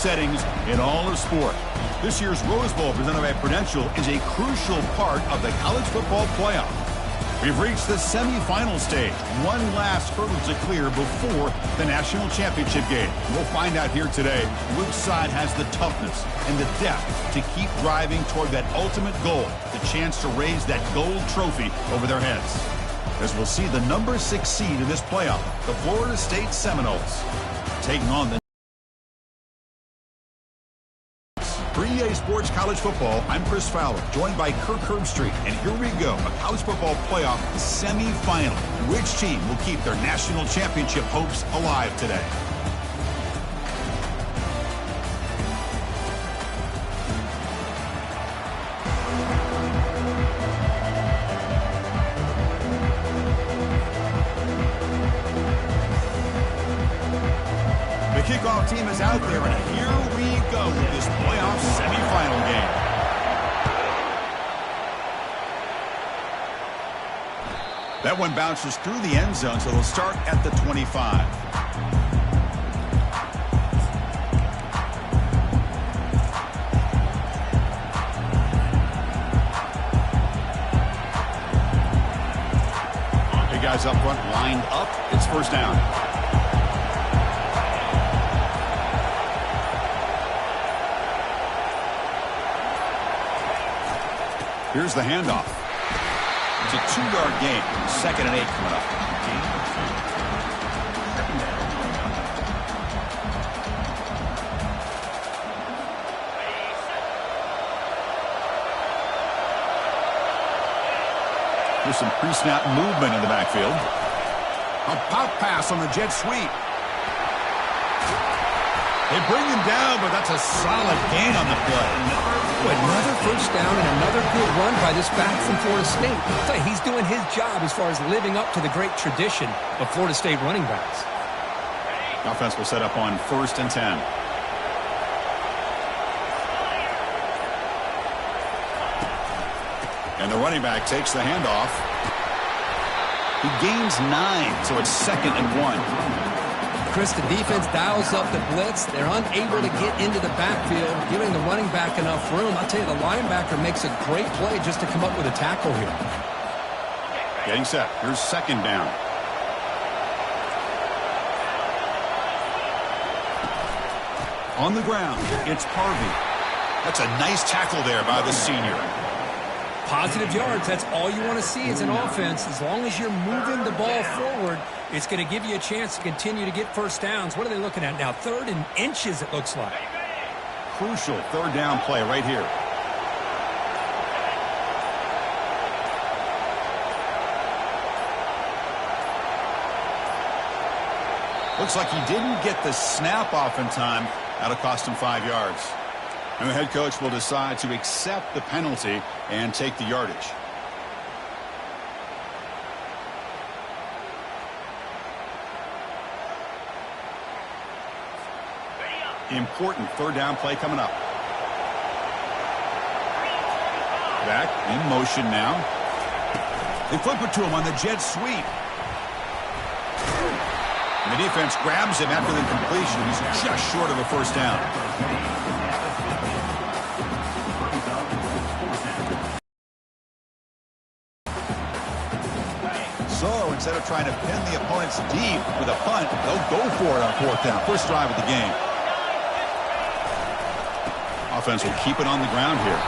settings in all of sport. This year's Rose Bowl presented by Prudential is a crucial part of the college football playoff. We've reached the semifinal stage. One last hurdle to clear before the national championship game. We'll find out here today which side has the toughness and the depth to keep driving toward that ultimate goal, the chance to raise that gold trophy over their heads. As we'll see the number 6 seed in this playoff, the Florida State Seminoles, taking on the For EA Sports College Football, I'm Chris Fowler, joined by Kirk Herbstreit. And here we go, a college football playoff semifinal. Which team will keep their national championship hopes alive today? The kickoff team is out there, and here we go with this playoff semifinal game. That one bounces through the end zone, so they'll start at the 25. Big guys up front, lined up. It's first down. Here's the handoff. It's a 2-yard gain. 2nd and 8 coming up. There's some pre-snap movement in the backfield. A pop pass on the jet sweep. They bring him down, but that's a solid gain on the play. Another first down and another good run by this back from Florida State. I'll tell you, he's doing his job as far as living up to the great tradition of Florida State running backs. Offense will set up on 1st and 10. And the running back takes the handoff. He gains 9, so it's 2nd and 1. Chris, the defense dials up the blitz. They're unable to get into the backfield, giving the running back enough room. I'll tell you, the linebacker makes a great play just to come up with a tackle here. Getting set. Here's 2nd down. On the ground, it's Harvey. That's a nice tackle there by the senior. Positive yards, that's all you want to see as an offense. As long as you're moving the ball forward, it's going to give you a chance to continue to get first downs. What are they looking at now? 3rd and inches, it looks like. Crucial 3rd down play right here. Looks like he didn't get the snap off in time. That'll cost him 5 yards. And the head coach will decide to accept the penalty and take the yardage. Important 3rd down play coming up. Back in motion now. They flip it to him on the jet sweep. And the defense grabs him after the completion. He's just short of a first down. So instead of trying to pin the opponents deep with a punt, they'll go for it on 4th down. First drive of the game. Offense will keep it on the ground here.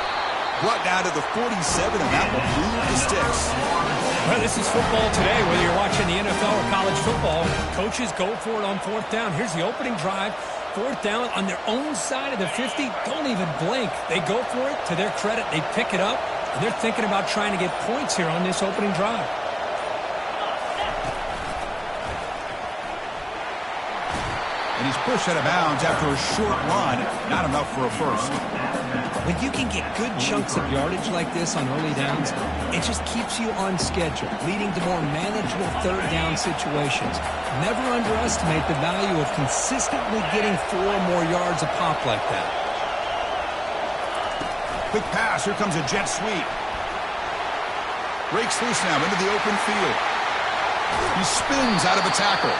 Brought down to the 47, and that will move the sticks. Well, this is football today, whether you're watching the NFL or college football. Coaches go for it on 4th down. Here's the opening drive. 4th down on their own side of the 50. Don't even blink. They go for it. To their credit, they pick it up, and they're thinking about trying to get points here on this opening drive. And he's pushed out of bounds after a short run. Not enough for a first. When you can get good chunks of yardage like this on early downs, it just keeps you on schedule, leading to more manageable 3rd down situations. Never underestimate the value of consistently getting 4 more yards a pop like that. Quick pass. Here comes a jet sweep. Breaks loose now into the open field. He spins out of a tackle.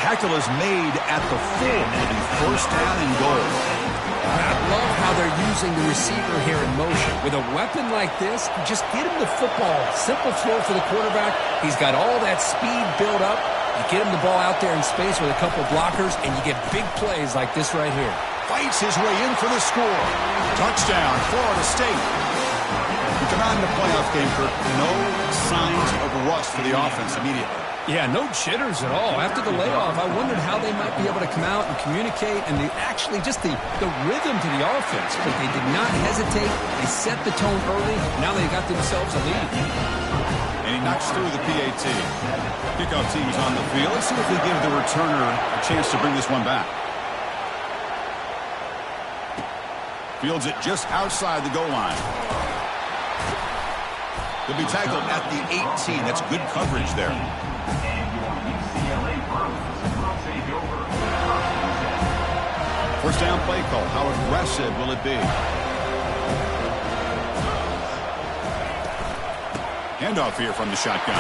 Tackle is made at the 4. It'll be first down and goal. using the receiver here in motion. With a weapon like this, just get him the football. Simple throw for the quarterback. He's got all that speed built up. You get him the ball out there in space with a couple blockers, and you get big plays like this right here. Fights his way in for the score. Touchdown, Florida State. We come out in the playoff game, Kirk. No signs of rust for the offense immediately. Yeah, no jitters at all. After the layoff, I wondered how they might be able to come out and communicate and actually just the rhythm to the offense. But they did not hesitate. They set the tone early. Now they got themselves a lead. And he knocks through the PAT. Kickoff team's on the field. Let's see if they give the returner a chance to bring this one back. Fields it just outside the goal line. He'll be tackled at the 18. That's good coverage there. First down play call. How aggressive will it be? Handoff here from the shotgun.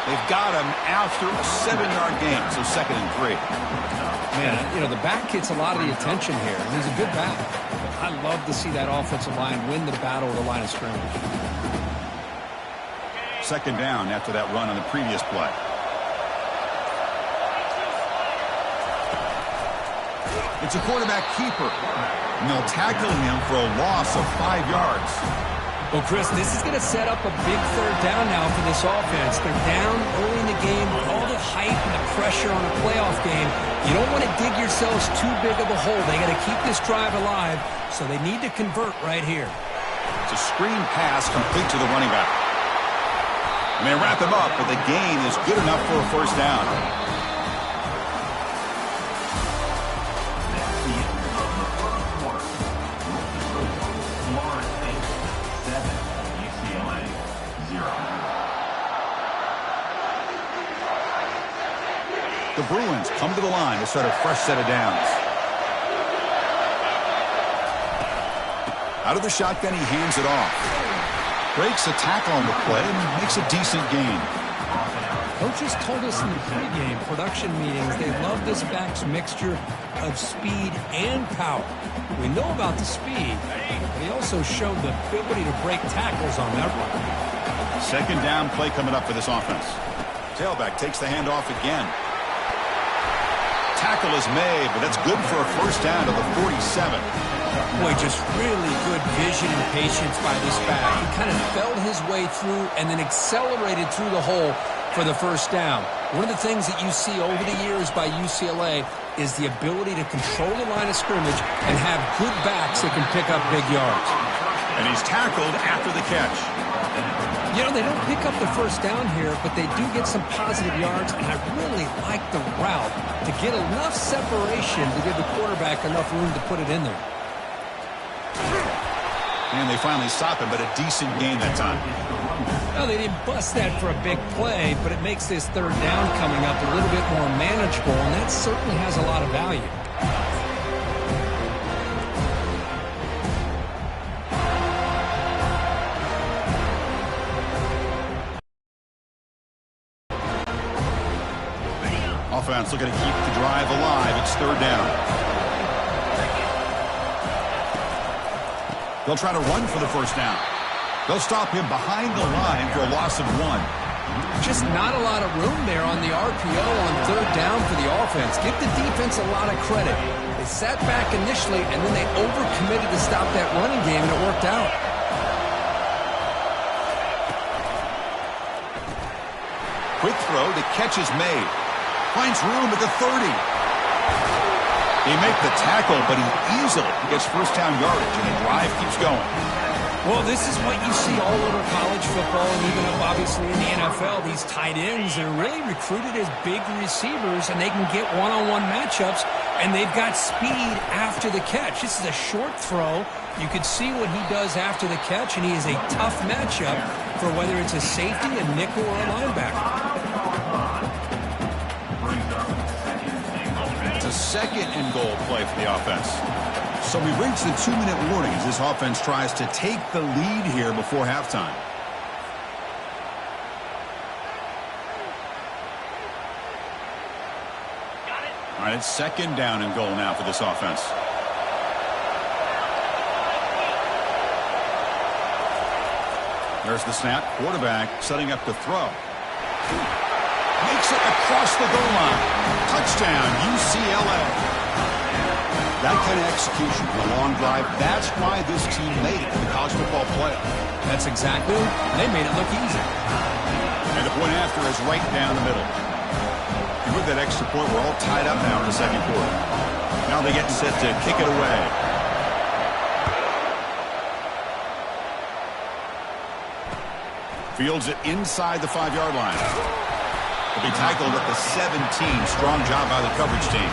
They've got him after a 7-yard gain, so 2nd and 3. Man, you know, the back gets a lot of the attention here, and he's a good back. I love to see that offensive line win the battle of the line of scrimmage. 2nd down after that run on the previous play. It's a quarterback keeper, and they'll tackle him for a loss of 5 yards. Well, Chris, this is going to set up a big 3rd down now for this offense. They're down early in the game with all the hype and the pressure on a playoff game. You don't want to dig yourselves too big of a hole. They got to keep this drive alive, so they need to convert right here. It's a screen pass complete to the running back. And they wrap him up, but the gain is good enough for a 1st down. The Bruins come to the line to start a fresh set of downs. Out of the shotgun, he hands it off. Breaks a tackle on the play and makes a decent gain. Coaches told us in the pregame production meetings they love this back's mixture of speed and power. We know about the speed, but he also showed the ability to break tackles on that run. 2nd down play coming up for this offense. Tailback takes the handoff again. Tackle is made, but that's good for a 1st down to the 47. Boy, just really good vision and patience by this back. He kind of felt his way through and then accelerated through the hole for the 1st down. One of the things that you see over the years by UCLA is the ability to control the line of scrimmage and have good backs that can pick up big yards. And he's tackled after the catch. You know, they don't pick up the 1st down here, but they do get some positive yards, and I really like the route to get enough separation to give the quarterback enough room to put it in there. And they finally stop him, but a decent gain that time. No, they didn't bust that for a big play, but it makes this 3rd down coming up a little bit more manageable, and that certainly has a lot of value. Offense looking to keep the drive alive. It's 3rd down. They'll try to run for the 1st down. They'll stop him behind the line for a loss of 1. Just not a lot of room there on the RPO on 3rd down for the offense. Give the defense a lot of credit. They sat back initially, and then they overcommitted to stop that running game, and it worked out. Quick throw. The catch is made. Finds room at the 30. They make the tackle, but he easily gets 1st down yardage, and the drive keeps going. Well, this is what you see all over college football and even up, obviously, in the NFL. These tight ends are really recruited as big receivers, and they can get one-on-one matchups, and they've got speed after the catch. This is a short throw. You could see what he does after the catch, and he is a tough matchup for whether it's a safety, a nickel, or a linebacker. It's a 2nd and goal play for the offense. So we've reached the 2-minute warning as this offense tries to take the lead here before halftime. All right, it's 2nd down and goal now for this offense. There's the snap. Quarterback setting up to throw. Makes it across the goal line. Touchdown, UCLA. That kind of execution for a long drive, that's why this team made it to the college football playoff. That's exactly. They made it look easy. And the point after is right down the middle. And with that extra point, we're all tied up now in the second quarter. Now they get set to kick it away. Fields it inside the 5-yard line. Will be tackled at the 17. Strong job by the coverage team.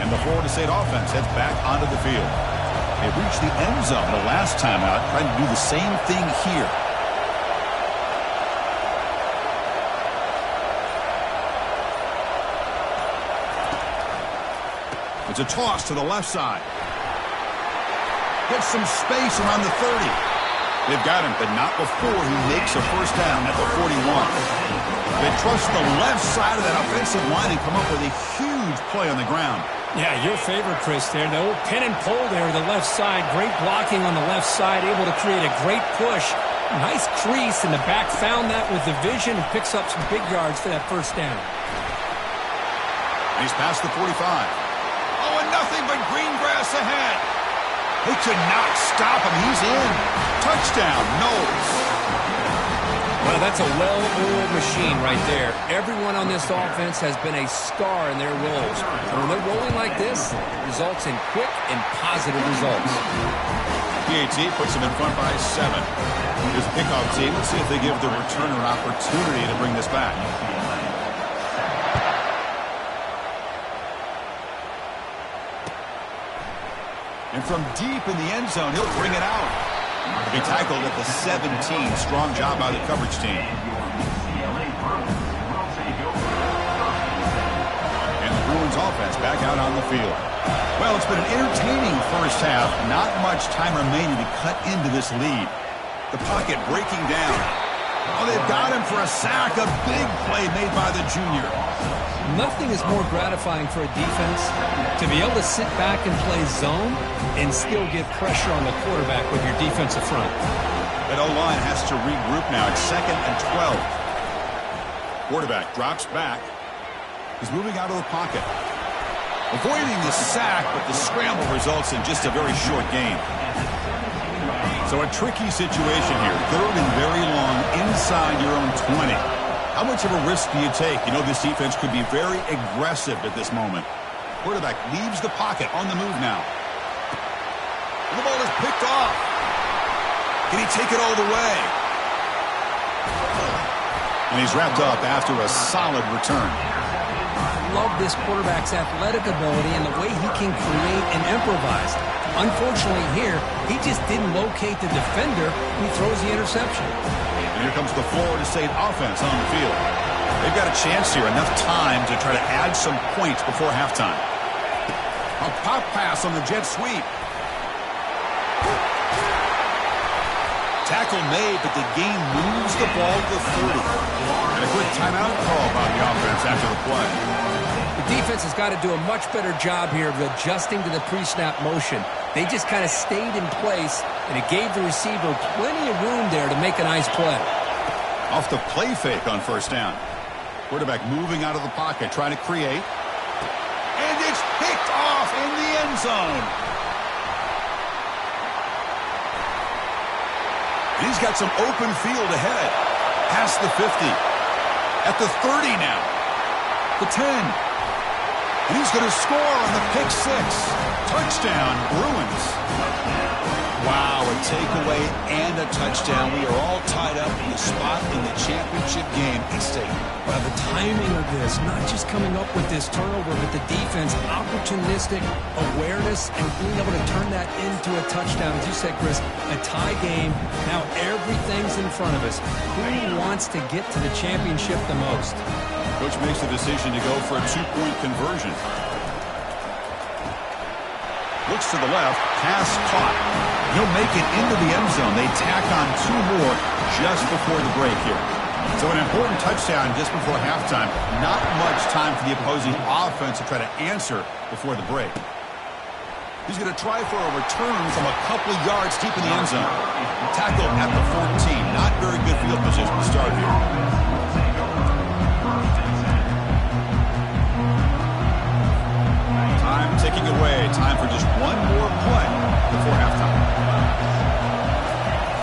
And the Florida State offense heads back onto the field. They reached the end zone the last time out, trying to do the same thing here. It's a toss to the left side. Gets some space around the 30. They've got him, but not before he makes a first down at the 41. They trust the left side of that offensive line and come up with a huge play on the ground. Yeah, your favorite, Chris, there. The old pin and pull there to the left side. Great blocking on the left side, able to create a great push. Nice crease in the back. Found that with the vision and picks up some big yards for that first down. He's past the 45. Oh, and nothing but green grass ahead. They could not stop him. He's in. Touchdown, Knowles. Well, that's a well-oiled machine right there. Everyone on this offense has been a star in their roles. And when they're rolling like this, it results in quick and positive results. PAT puts him in front by 7. Here's the kickoff team. Let's see if they give the returner an opportunity to bring this back. And from deep in the end zone, he'll bring it out. He'll be tackled at the 17. Strong job by the coverage team. And the Bruins offense back out on the field. Well, it's been an entertaining first half. Not much time remaining to cut into this lead. The pocket breaking down. Oh, they've got him for a sack. A big play made by the junior. Nothing is more gratifying for a defense to be able to sit back and play zone and still get pressure on the quarterback with your defensive front. That O-line has to regroup now. It's 2nd and 12. Quarterback drops back. He's moving out of the pocket. Avoiding the sack, but the scramble results in just a very short gain. So a tricky situation here. 3rd and very long inside your own 20. How much of a risk do you take? You know, this defense could be very aggressive at this moment. Quarterback leaves the pocket on the move now. And the ball is picked off. Can he take it all the way? And he's wrapped up after a solid return. Love this quarterback's athletic ability and the way he can create and improvise. Unfortunately here, he just didn't locate the defender when he throws the interception. And here comes the Florida State offense on the field. They've got a chance here, enough time to try to add some points before halftime. A pop pass on the jet sweep. Tackle made, but the game moves the ball to the 30. And a quick timeout call by the offense after the play. The defense has got to do a much better job here of adjusting to the pre-snap motion. They just kind of stayed in place, and it gave the receiver plenty of room there to make a nice play. Off the play fake on first down. Quarterback moving out of the pocket, trying to create. And it's picked off in the end zone. And he's got some open field ahead. Past the 50. At the 30 now. The 10. And he's going to score on the pick 6. Touchdown, Bruins. Wow, a takeaway and a touchdown. We are all tied up in the spot in the championship game at stake. Well, the timing of this, not just coming up with this turnover, but the defense, opportunistic awareness, and being able to turn that into a touchdown. As you said, Chris, a tie game. Now everything's in front of us. Who wants to get to the championship the most? Coach makes the decision to go for a 2-point conversion. Looks to the left, pass caught. He'll make it into the end zone. They tack on 2 more just before the break here. So an important touchdown just before halftime. Not much time for the opposing offense to try to answer before the break. He's going to try for a return from a couple of yards deep in the end zone. Tackle at the 14. Not very good field position to start here. Time ticking away. Time for just one more play before halftime.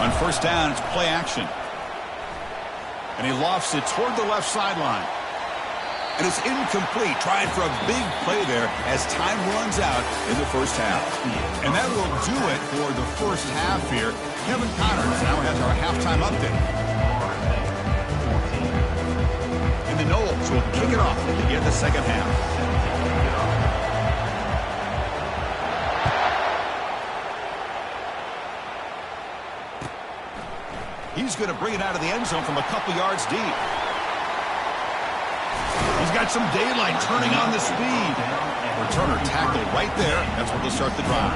On first down, it's play action. And he lofts it toward the left sideline. And it's incomplete. Trying for a big play there as time runs out in the first half. And that will do it for the first half here. Kevin Connors now has our halftime update. And the Noles will kick it off to begin the second half. He's going to bring it out of the end zone from a couple yards deep. He's got some daylight turning on the speed. Returner tackled right there. That's where they'll start the drive.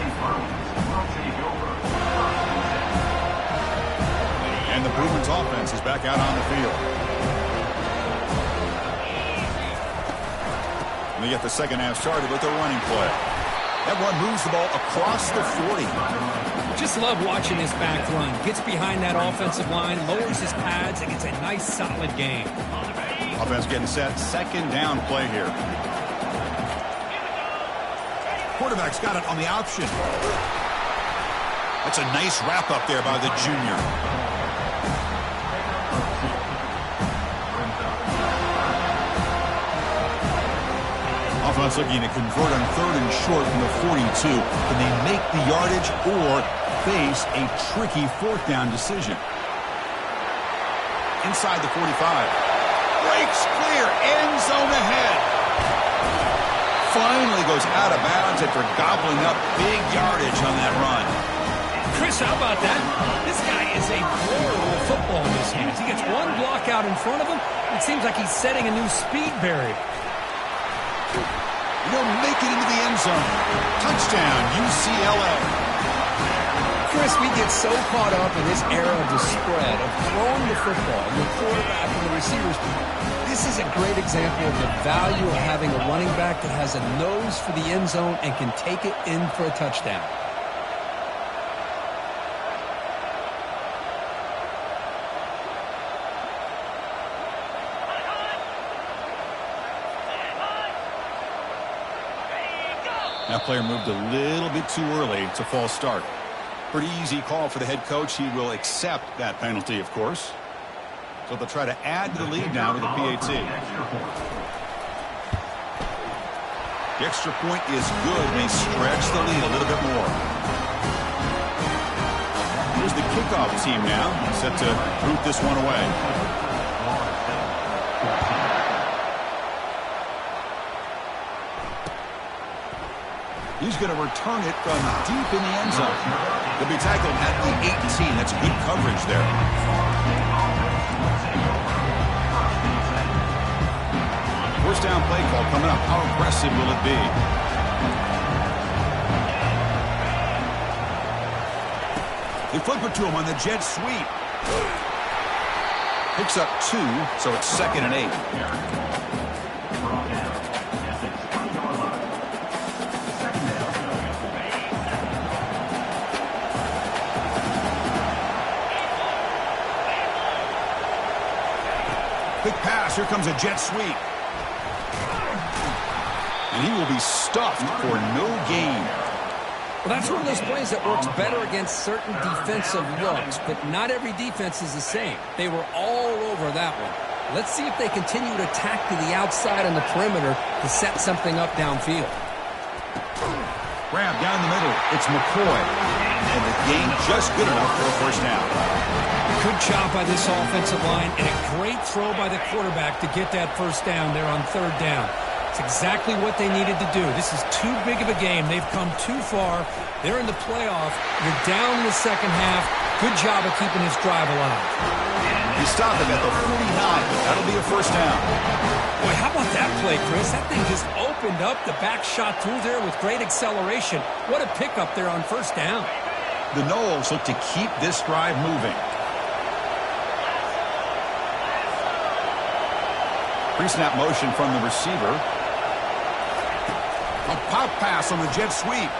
And the Bruins offense is back out on the field. And they get the second half started with a running play. That one moves the ball across the 40. Just love watching this back run. Gets behind that offensive line, lowers his pads, and gets a nice, solid game. Offense getting set. Second down play here. Quarterback's got it on the option. That's a nice wrap up there by the junior. Offense looking to convert on third and short from the 42. Can they make the yardage or face a tricky fourth down decision? Inside the 45. Breaks clear. End zone ahead. Finally goes out of bounds after gobbling up big yardage on that run. Chris, how about that? This guy is a quarter with football in his hands. He gets one block out in front of him. It seems like he's setting a new speed barrier. He'll make it into the end zone. Touchdown, UCLA. Chris, we get so caught up in this era of the spread, of throwing the football, and the quarterback and the receivers. This is a great example of the value of having a running back that has a nose for the end zone and can take it in for a touchdown. That player moved a little bit too early. It's a false start. Pretty easy call for the head coach. He will accept that penalty, of course. So they'll try to add to the lead now with a PAT. The extra point is good, and they stretch the lead a little bit more. Here's the kickoff team now, set to root this one away. He's going to return it from deep in the end zone. He'll be tackled at the 18. That's good coverage there. First down play call coming up. How aggressive will it be? They flip it to him on the jet sweep. Picks up 2, so it's 2nd and 8. Quick pass. Here comes a jet sweep. And he will be stuffed for no gain. Well, that's one of those plays that works better against certain defensive looks, but not every defense is the same. They were all over that one. Let's see if they continue to attack to the outside on the perimeter to set something up downfield. Grab down the middle. It's McCoy. And the gain just good enough for a first down. Good job by this offensive line, and a great throw by the quarterback to get that first down there on third down. It's exactly what they needed to do. This is too big of a game. They've come too far. They're in the playoff. You're down in the second half. Good job of keeping this drive alive. You stop him at the 49. That'll be a first down. Boy, how about that play, Chris? That thing just opened up. The back shot through there with great acceleration. What a pickup there on first down. The Noles look to keep this drive moving. Pre-snap motion from the receiver. A pop pass on the jet sweep.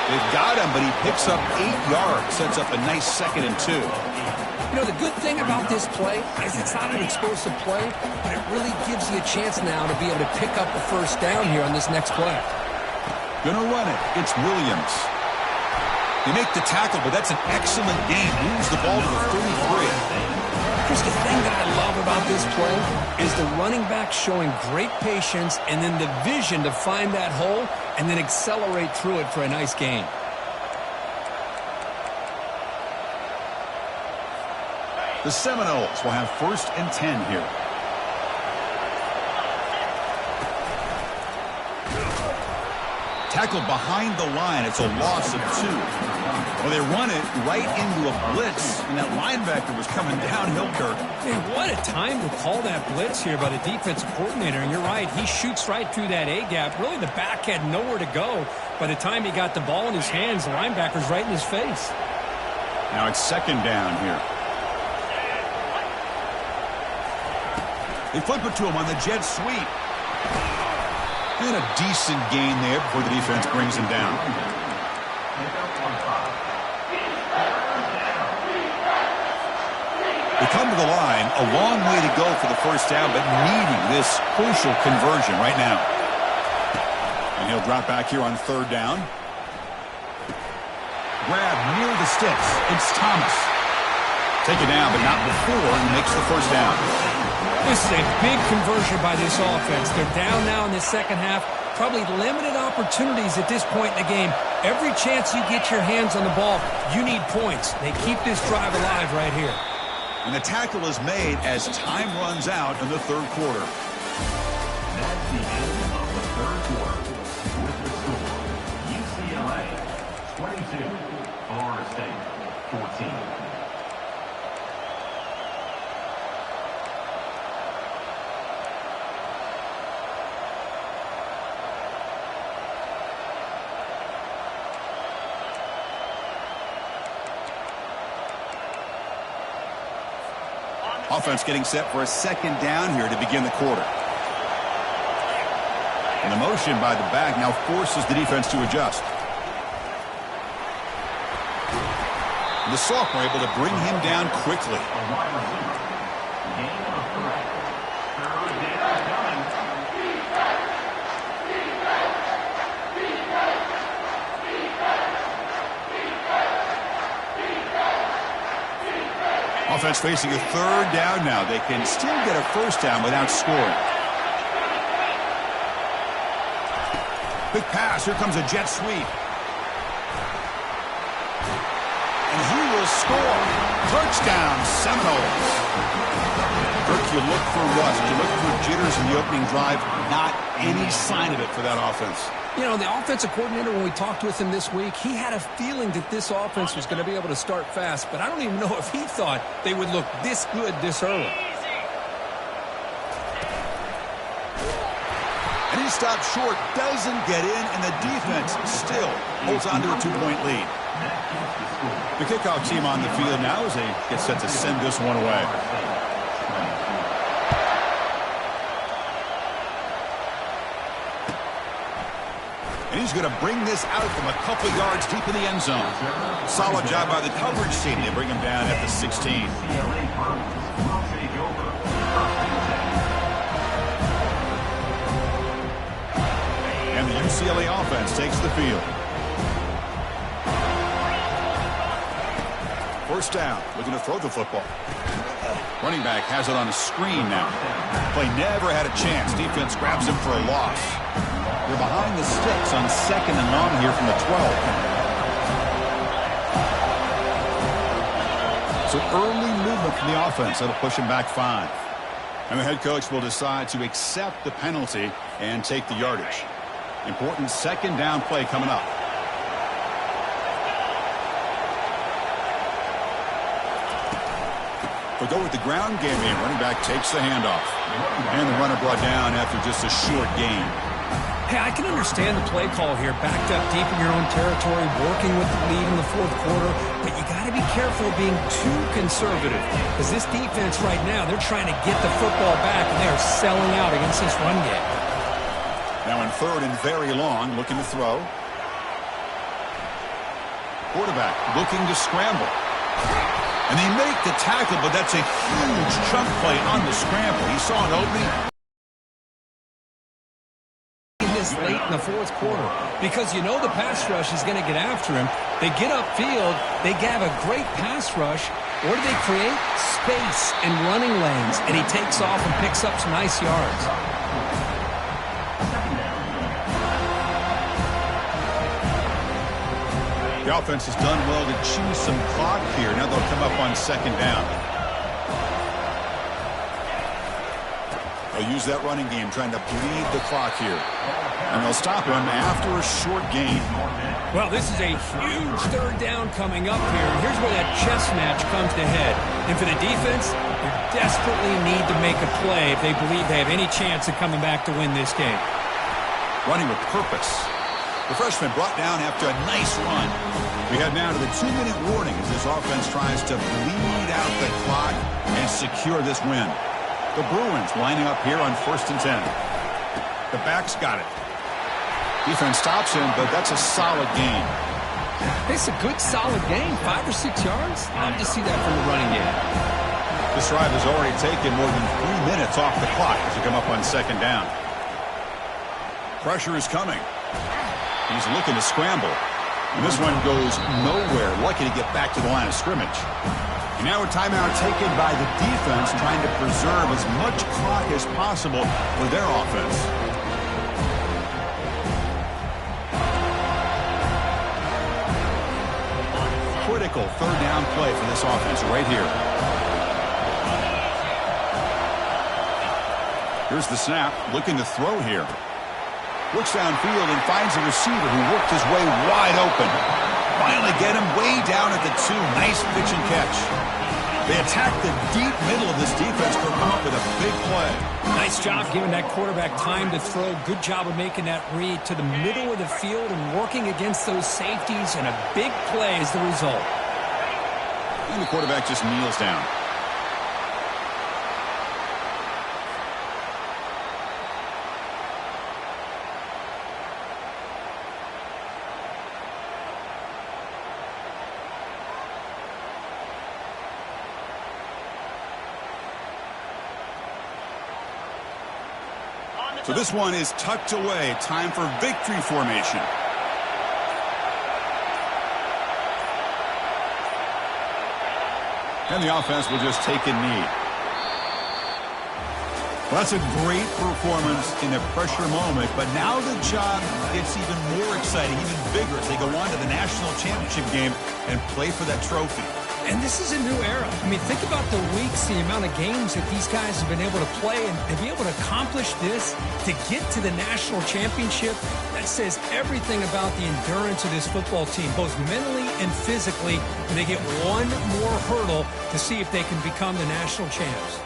They've got him, but he picks up 8 yards. Sets up a nice 2nd and 2. You know, the good thing about this play is it's not an explosive play, but it really gives you a chance now to be able to pick up a first down here on this next play. Gonna run it. It's Williams. They make the tackle, but that's an excellent game. Moves the ball to the 33. Here's the thing that I love about this play is the running back showing great patience and then the vision to find that hole and then accelerate through it for a nice gain. The Seminoles will have 1st and 10 here. Tackled behind the line. It's a loss of 2. Well, they run it right into a blitz, and that linebacker was coming downhill, Kirk. Man, what a time to call that blitz here by the defensive coordinator. And you're right, he shoots right through that A-gap. Really, the back had nowhere to go. By the time he got the ball in his hands, the linebacker's right in his face. Now it's 2nd down here. They flip it to him on the jet sweep. And a decent gain there before the defense brings him down. They come to the line, a long way to go for the first down, but needing this crucial conversion right now. And he'll drop back here on 3rd down. Grab near the sticks. It's Thomas. Take it down, but not before he makes the first down. This is a big conversion by this offense. They're down now in the second half. Probably limited opportunities at this point in the game. Every chance you get your hands on the ball, you need points. They keep this drive alive right here. And the tackle is made as time runs out in the 3rd quarter. That's the end of the 3rd quarter. With the score, UCLA 22, Florida State 14. Offense getting set for a 2nd down here to begin the quarter. And the motion by the back now forces the defense to adjust. And the sophomore able to bring him down quickly. Offense facing a 3rd down now. They can still get a first down without scoring. Big pass. Here comes a jet sweep. And he will score. Touchdown, Seminoles. Kirk, you look for rust. You look for jitters in the opening drive. Not any sign of it for that offense. You know, the offensive coordinator, when we talked with him this week, he had a feeling that this offense was going to be able to start fast, but I don't even know if he thought they would look this good this early. And he stops short, doesn't get in, and the defense still holds on to a 2-point lead. The kickoff team on the field now as they get set to send this one away. And he's going to bring this out from a couple yards deep in the end zone. Solid job by the coverage team. They bring him down at the 16. And the UCLA offense takes the field. First down, looking to throw the football. Running back has it on a screen now. Play never had a chance. Defense grabs him for a loss. They're behind the sticks on 2nd and long here from the 12. So early movement from the offense. That'll push him back 5. And the head coach will decide to accept the penalty and take the yardage. Important 2nd down play coming up. They'll go with the ground game here. Running back takes the handoff. And the runner brought down after just a short gain. Hey, I can understand the play call here, backed up deep in your own territory, working with the lead in the 4th quarter, but you got to be careful of being too conservative, because this defense right now, they're trying to get the football back, and they're selling out against this run game. Now in 3rd and very long, looking to throw. Quarterback looking to scramble. And they make the tackle, but that's a huge chunk play on the scramble. He saw an opening. This late in the 4th quarter, because you know the pass rush is going to get after him. They get upfield, they have a great pass rush. What do they create? Space and running lanes, and he takes off and picks up some nice yards. The offense has done well to chew some clock here. Now they'll come up on 2nd down. They'll use that running game, trying to bleed the clock here. And they'll stop him after a short gain. Well, this is a huge 3rd down coming up here. And here's where that chess match comes to head. And for the defense, they desperately need to make a play if they believe they have any chance of coming back to win this game. Running with purpose. The freshman brought down after a nice run. We head now to the 2-minute warning as this offense tries to bleed out the clock and secure this win. The Bruins lining up here on 1st and 10. The back's got it. Defense stops him, but that's a solid gain. It's a good, solid gain. 5 or 6 yards. Love to see that from the running game. This drive has already taken more than 3 minutes off the clock as they come up on 2nd down. Pressure is coming. He's looking to scramble. And this one goes nowhere. Lucky to get back to the line of scrimmage. And now a timeout taken by the defense, trying to preserve as much clock as possible for their offense. Critical 3rd down play for this offense right here. Here's the snap, looking to throw here. Looks downfield and finds a receiver who worked his way wide open. Finally get him way down at the 2. Nice pitch and catch. They attack the deep middle of this defense to come up with a big play. Nice job giving that quarterback time to throw. Good job of making that read to the middle of the field and working against those safeties, and a big play is the result. And the quarterback just kneels down. So this one is tucked away. Time for victory formation. And the offense will just take a knee. Well, that's a great performance in a pressure moment, but now the job gets even more exciting, even bigger as they go on to the national championship game and play for that trophy. And this is a new era. I mean, think about the weeks, the amount of games that these guys have been able to play, and to be able to accomplish this, to get to the national championship, that says everything about the endurance of this football team, both mentally and physically, and they get one more hurdle to see if they can become the national champs.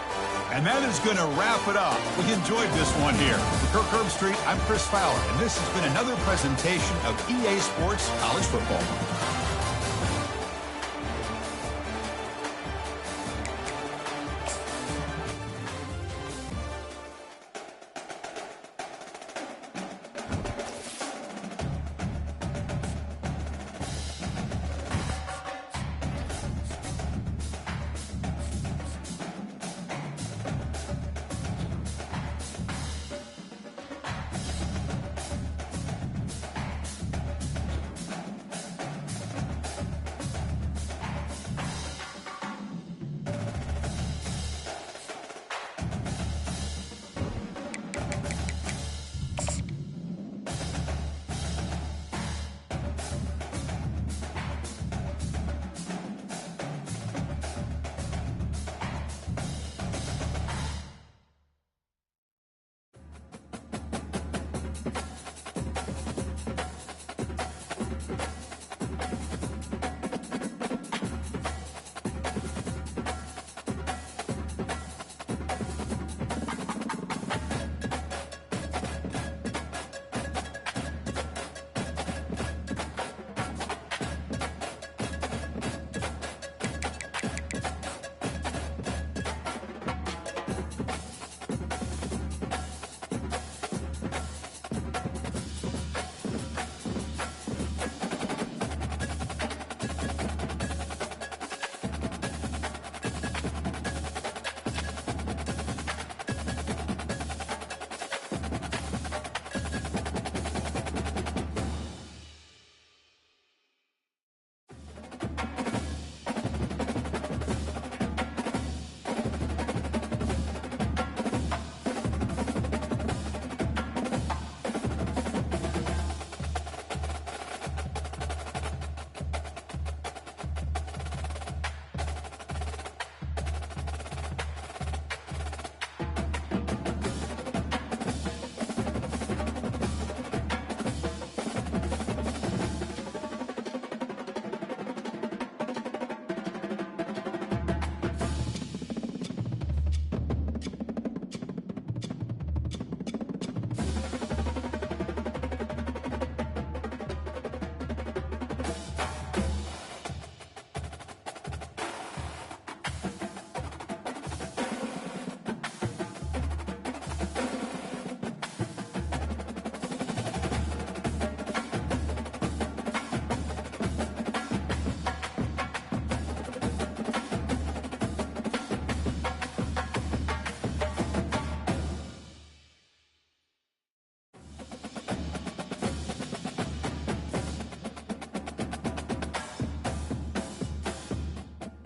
And that is going to wrap it up. We enjoyed this one here. For Kirk Herbstreit, I'm Chris Fowler, and this has been another presentation of EA Sports College Football.